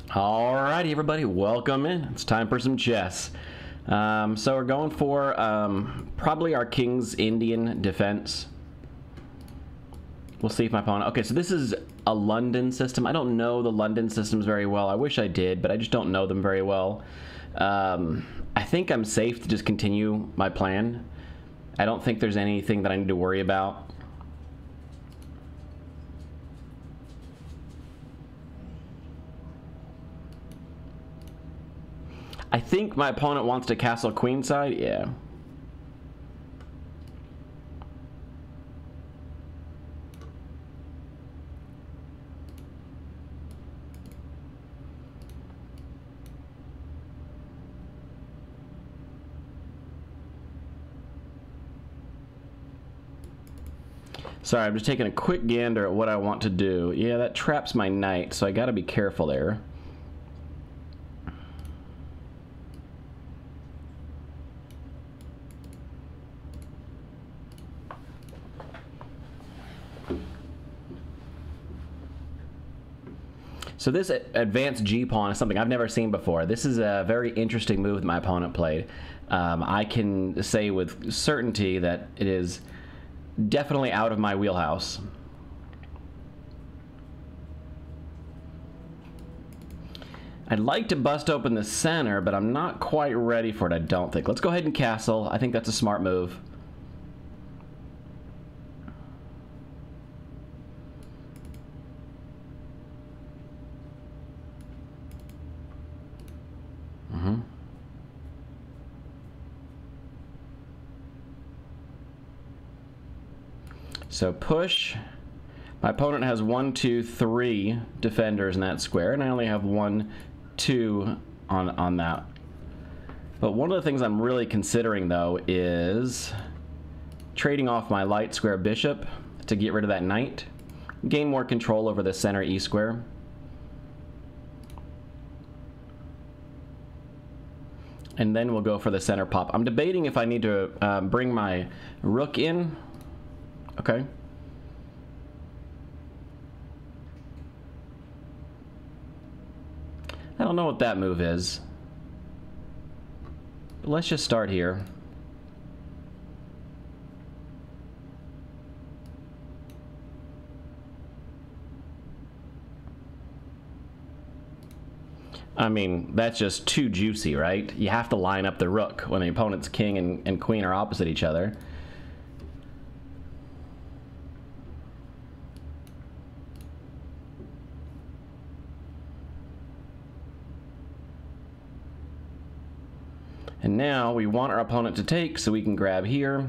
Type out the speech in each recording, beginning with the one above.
Alrighty, everybody, welcome in. It's time for some chess. So we're going for probably our King's Indian defense. We'll see if my opponent... Okay, so this is a London system. I don't know the London systems very well. I wish I did, but I just don't know them very well. I think I'm safe to just continue my plan. I don't think there's anything that I need to worry about. I think my opponent wants to castle queenside. Yeah. Sorry, I'm just taking a quick gander at what I want to do. Yeah, that traps my knight, so I gotta be careful there. So this advanced G-pawn is something I've never seen before. This is a very interesting move that my opponent played. I can say with certainty that it is definitely out of my wheelhouse. I'd like to bust open the center, but I'm not quite ready for it, I don't think. Let's go ahead and castle. I think that's a smart move. So push. My opponent has 1, 2, 3 defenders in that square, and I only have 1, 2 on that. But one of the things I'm really considering, though, is trading off my light square bishop to get rid of that knight, gain more control over the center E square. And then we'll go for the center pop. I'm debating if I need to bring my rook in. Okay. I don't know what that move is. But let's just start here. I mean, that's just too juicy, right? You have to line up the rook when the opponent's king and queen are opposite each other. And now we want our opponent to take, so we can grab here.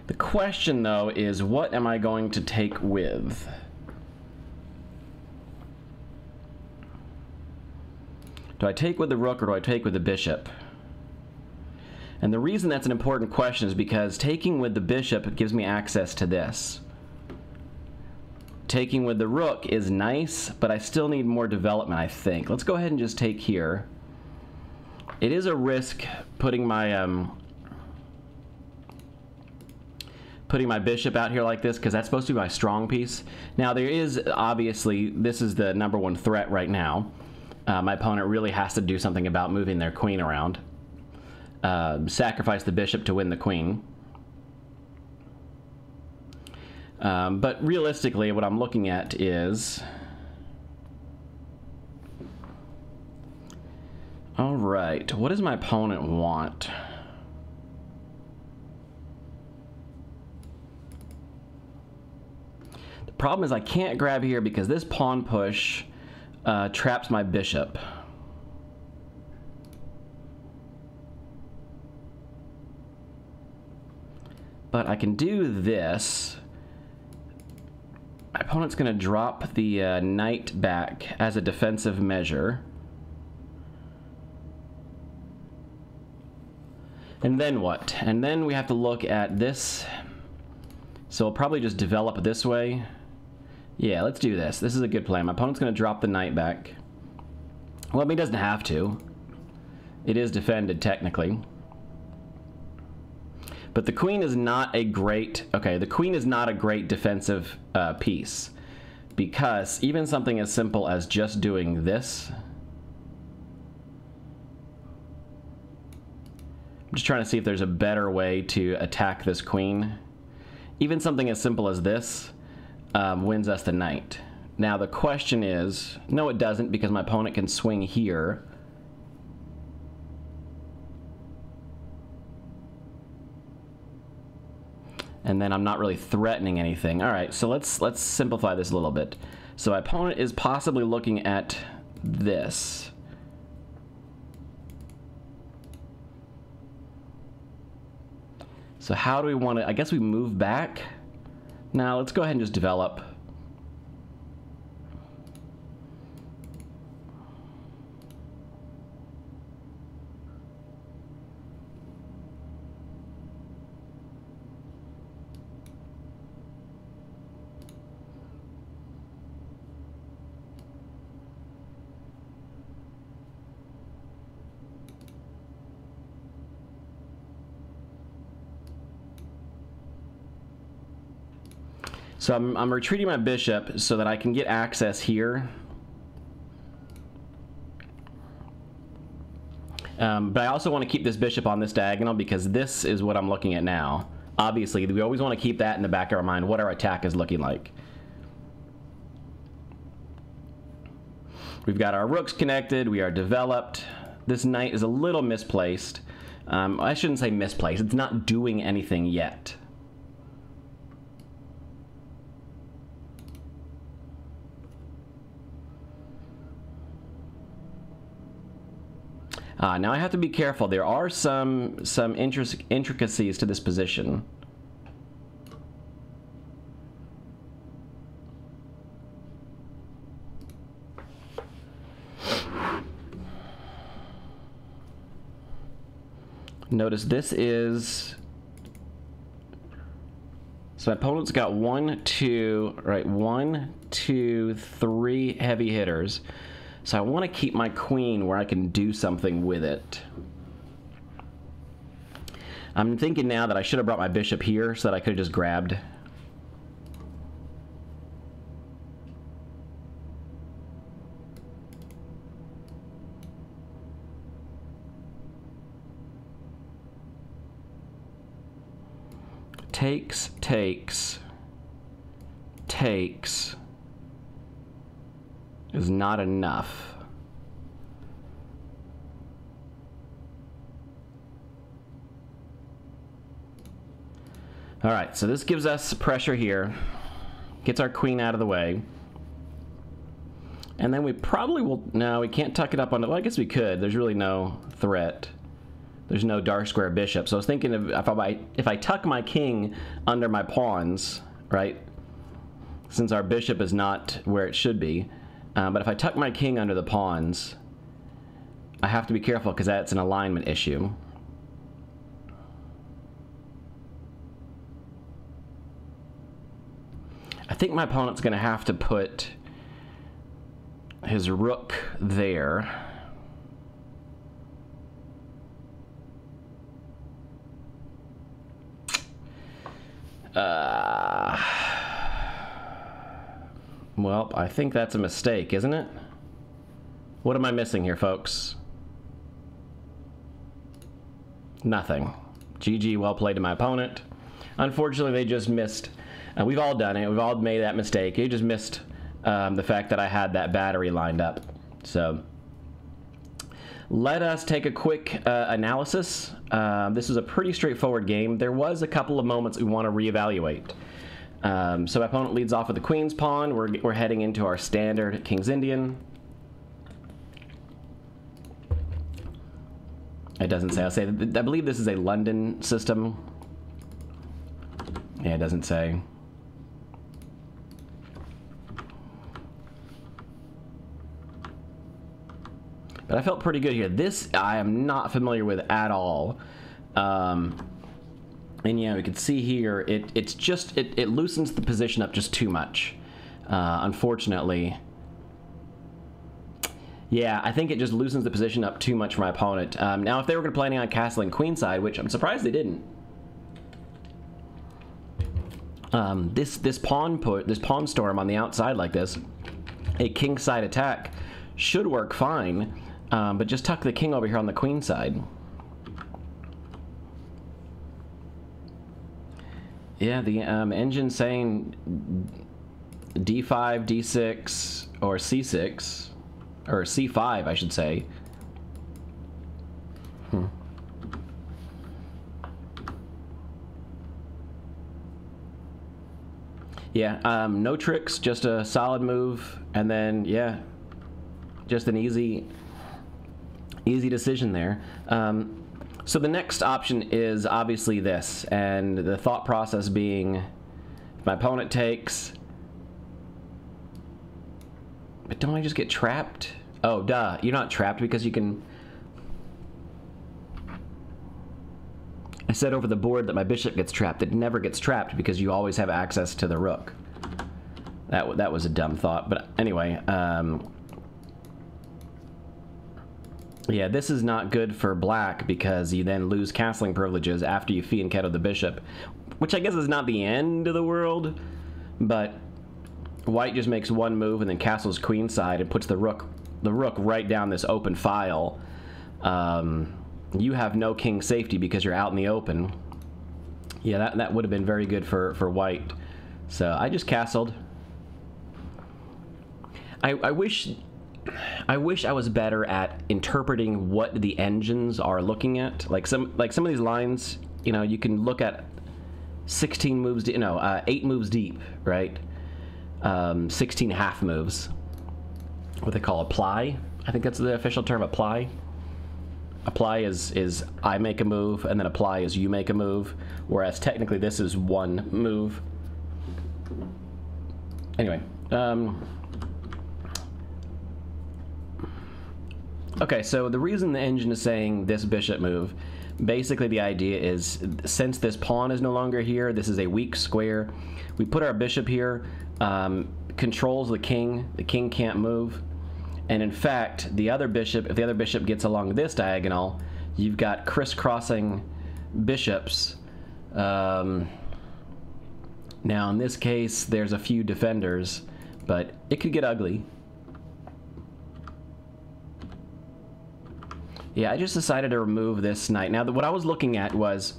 The question, though, is what am I going to take with? Do I take with the rook or do I take with the bishop? And the reason that's an important question is because taking with the bishop gives me access to this. Taking with the rook is nice, but I still need more development, I think. Let's go ahead and just take here. It is a risk putting my bishop out here like this, because that's supposed to be my strong piece. Now there is obviously, this is the #1 threat right now. My opponent really has to do something about moving their queen around. Sacrifice the bishop to win the queen. But realistically, what I'm looking at is... Alright, what does my opponent want? The problem is I can't grab here because this pawn push traps my bishop. But I can do this. My opponent's going to drop the knight back as a defensive measure. And then what? And then we have to look at this. So we'll probably just develop this way. Yeah, let's do this. This is a good plan. My opponent's going to drop the knight back. Well, I mean, he doesn't have to. It is defended, technically. But the queen is not a great... Okay, the queen is not a great defensive piece. because even something as simple as just doing this, I'm just trying to see if there's a better way to attack this queen. Even something as simple as this wins us the knight. Now the question is, no it doesn't, because my opponent can swing here. And then I'm not really threatening anything. All right, so let's simplify this a little bit. So my opponent is possibly looking at this. So how do we want to, I guess we move back. Now let's go ahead and just develop. So I'm retreating my bishop so that I can get access here. But I also want to keep this bishop on this diagonal because this is what I'm looking at now. Obviously, we always want to keep that in the back of our mind, what our attack is looking like. We've got our rooks connected, we are developed. This knight is a little misplaced. I shouldn't say misplaced, it's not doing anything yet. Now I have to be careful. There are some intricacies to this position. Notice this is, so my opponent's got 1, 2, right, 1, 2, 3 heavy hitters. So I want to keep my queen where I can do something with it. I'm thinking now that I should have brought my bishop here so that I could have just grabbed. Takes, takes, takes. Is not enough. All right, so this gives us pressure here, gets our queen out of the way, and then we probably will, no, we can't tuck it up on, well, I guess we could, there's really no threat. There's no dark square bishop, so I was thinking of if I tuck my king under my pawns, right, since our bishop is not where it should be, but if I tuck my king under the pawns, I have to be careful because that's an alignment issue. I think my opponent's going to have to put his rook there. Well, I think that's a mistake, isn't it? What am I missing here, folks? Nothing. GG, well played to my opponent. Unfortunately, they just missed. We've all done it. We've all made that mistake. They just missed the fact that I had that battery lined up. So let us take a quick analysis. This is a pretty straightforward game. There was a couple of moments we want to reevaluate. So my opponent leads off with the queen's pawn. We're heading into our standard King's Indian. It doesn't say. I believe this is a London system. Yeah, it doesn't say. But I felt pretty good here. This I am not familiar with at all. And yeah, we can see here, it loosens the position up just too much, unfortunately. Yeah, I think it just loosens the position up too much for my opponent. Now, if they were planning on castling queenside, which I'm surprised they didn't. this pawn storm on the outside like this, a king side attack should work fine, but just tuck the king over here on the queen side. Yeah, the engine's saying d5, d6, or c6, or c5, I should say. Yeah, no tricks, just a solid move, and then, yeah, just an easy decision there. So the next option is obviously this, and the thought process being, if my opponent takes, but don't I just get trapped? Oh, duh, you're not trapped because you can... I said over the board that my bishop gets trapped. It never gets trapped because you always have access to the rook. That was a dumb thought, but anyway, yeah, this is not good for black because you then lose castling privileges after you fianchetto the bishop, which I guess is not the end of the world, but white just makes one move and then castles queenside and puts the rook right down this open file. You have no king safety because you're out in the open. Yeah, that would have been very good for white. So I just castled. I wish I was better at interpreting what the engines are looking at. Like some of these lines, you know, you can look at 16 moves, 8 moves deep, right? 16 half moves. What they call apply. I think that's the official term, apply. Apply is I make a move, and then apply is you make a move, whereas technically this is one move. Anyway, okay, so the reason the engine is saying this bishop move, basically the idea is, since this pawn is no longer here, this is a weak square, we put our bishop here, controls the king can't move. And in fact, the other bishop, if the other bishop gets along this diagonal, you've got crisscrossing bishops. Now in this case, there's a few defenders, but it could get ugly. Yeah, I just decided to remove this knight. Now, what I was looking at was,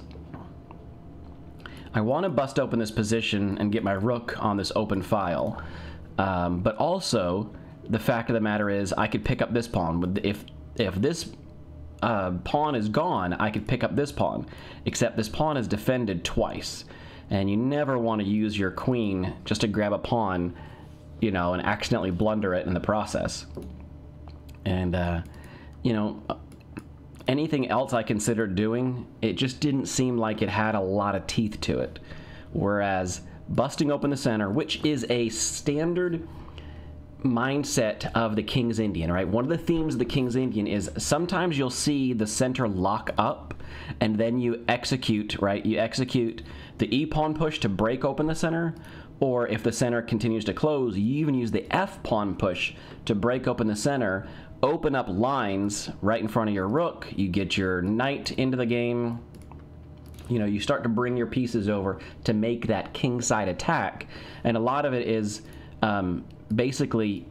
I want to bust open this position and get my rook on this open file, but also, the fact of the matter is, I could pick up this pawn. If this pawn is gone, I could pick up this pawn. Except this pawn is defended twice, and you never want to use your queen just to grab a pawn, you know, and accidentally blunder it in the process. And you know, anything else I considered doing, it just didn't seem like it had a lot of teeth to it. Whereas busting open the center, which is a standard mindset of the King's Indian, right? One of the themes of the King's Indian is sometimes you'll see the center lock up and then you execute, right? You execute the E-pawn push to break open the center, or if the center continues to close, you even use the F-pawn push to break open the center, open up lines right in front of your rook, you get your knight into the game, you know, you start to bring your pieces over to make that kingside attack, and a lot of it is basically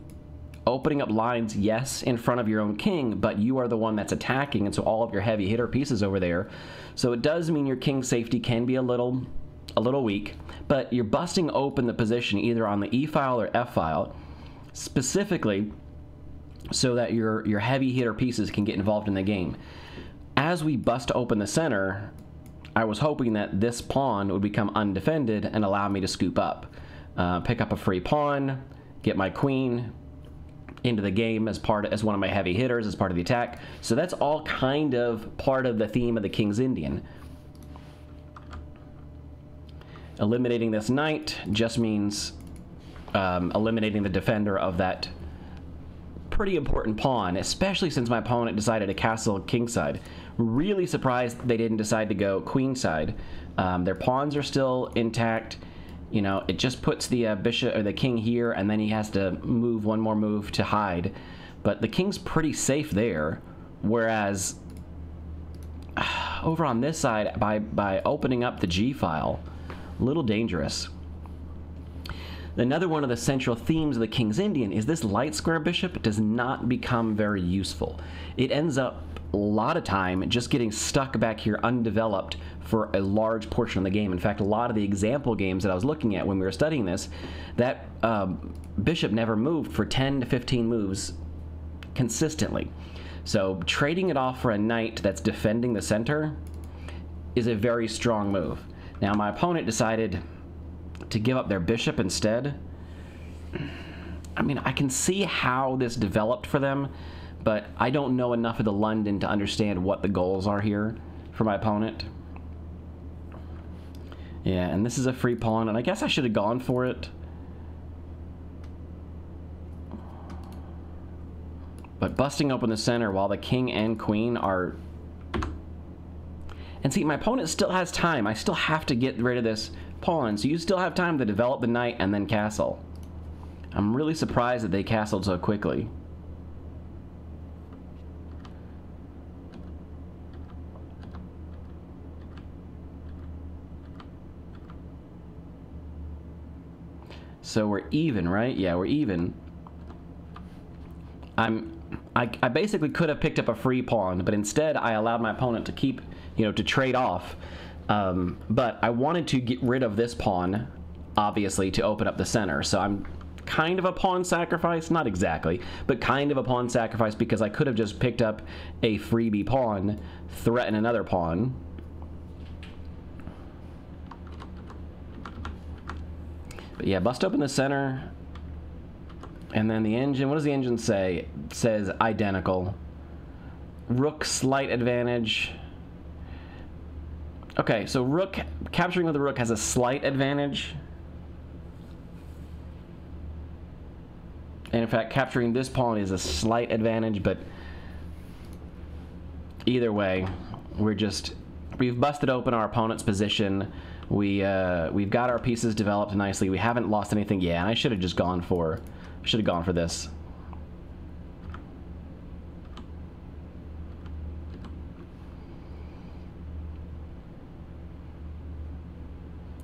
opening up lines, yes, in front of your own king, but you are the one that's attacking, and so all of your heavy hitter pieces over there. So it does mean your king safety can be a little weak, but you're busting open the position either on the E file or F file, specifically so that your heavy hitter pieces can get involved in the game. As we bust open the center, I was hoping that this pawn would become undefended and allow me to scoop up, pick up a free pawn, get my queen into the game as one of my heavy hitters, as part of the attack. So that's all kind of part of the theme of the King's Indian. Eliminating this knight just means eliminating the defender of that pretty important pawn, especially since my opponent decided to castle kingside. Really surprised they didn't decide to go queenside. Their pawns are still intact. You know, it just puts the bishop or the king here, and then he has to move one more move to hide. But the king's pretty safe there, whereas over on this side, by opening up the G file, a little dangerous. Another one of the central themes of the King's Indian is this light square bishop does not become very useful. It ends up a lot of time just getting stuck back here undeveloped for a large portion of the game. In fact, a lot of the example games that I was looking at when we were studying this, that bishop never moved for 10 to 15 moves consistently. So trading it off for a knight that's defending the center is a very strong move. Now my opponent decided to give up their bishop instead. I mean, I can see how this developed for them, but I don't know enough of the London to understand what the goals are here for my opponent. Yeah, and this is a free pawn, and I guess I should have gone for it. But busting open the center while the king and queen are... And see, my opponent still has time. I still have to get rid of this pawn, so you still have time to develop the knight and then castle. I'm really surprised that they castled so quickly. So we're even, right? Yeah, we're even. I basically could have picked up a free pawn, but instead I allowed my opponent to keep, you know, to trade off. But I wanted to get rid of this pawn, obviously, to open up the center. So I'm kind of a pawn sacrifice, not exactly, but kind of a pawn sacrifice because I could have just picked up a freebie pawn, threaten another pawn. But yeah, bust open the center. And then the engine, what does the engine say? It says identical. Rook slight advantage. Okay, so rook, capturing with the rook has a slight advantage. And in fact, capturing this pawn is a slight advantage, but either way, we've busted open our opponent's position. We've got our pieces developed nicely. We haven't lost anything yet, and I should have just gone for this.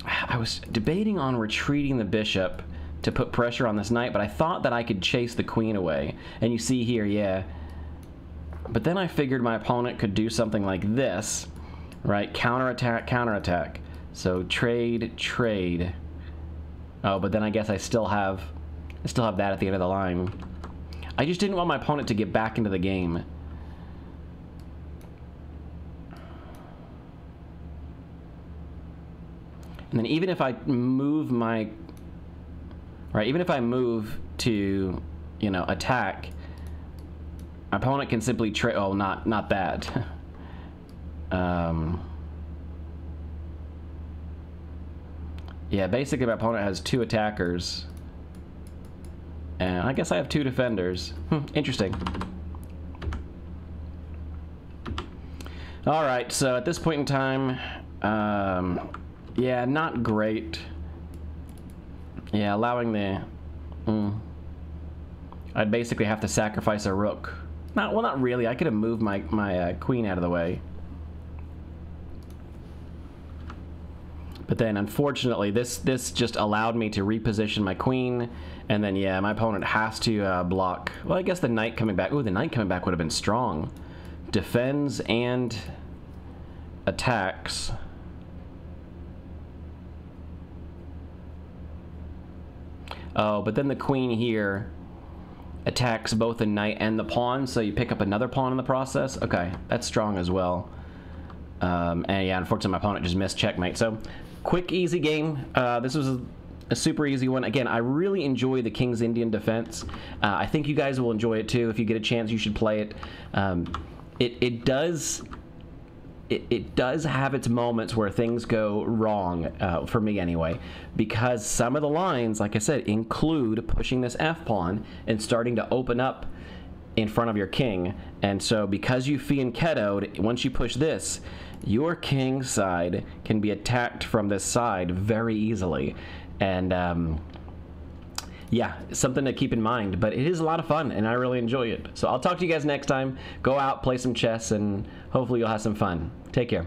I was debating on retreating the bishop to put pressure on this knight, but I thought that I could chase the queen away. And you see here, yeah. But then I figured my opponent could do something like this, right? Counterattack, counterattack. So trade, trade. Oh, but then I guess I still have that at the end of the line. I just didn't want my opponent to get back into the game. And then even if I move my... Right, even if I move to, you know, attack, my opponent can simply trade... Oh, not that. Yeah, basically my opponent has 2 attackers. And I guess I have 2 defenders. Interesting. Alright, so at this point in time, yeah, not great. Yeah, allowing the... I'd basically have to sacrifice a rook. Well, not really. I could have moved my queen out of the way. But then, unfortunately, this just allowed me to reposition my queen, and then, yeah, my opponent has to block. Well, I guess the knight coming back... Ooh, the knight coming back would have been strong. Defends and attacks. Oh, but then the queen here attacks both the knight and the pawn, so you pick up another pawn in the process. Okay, that's strong as well. And yeah, unfortunately, my opponent just missed checkmate. So, quick, easy game. This was a super easy one. Again, I really enjoy the King's Indian defense. I think you guys will enjoy it too. If you get a chance, you should play it. It does have its moments where things go wrong, for me anyway, because some of the lines, like I said, include pushing this f-pawn and starting to open up in front of your king. And so because you fianchettoed, once you push this, your king side can be attacked from this side very easily. And yeah, something to keep in mind, but it is a lot of fun and I really enjoy it. So I'll talk to you guys next time. Go out, play some chess, and hopefully you'll have some fun. Take care.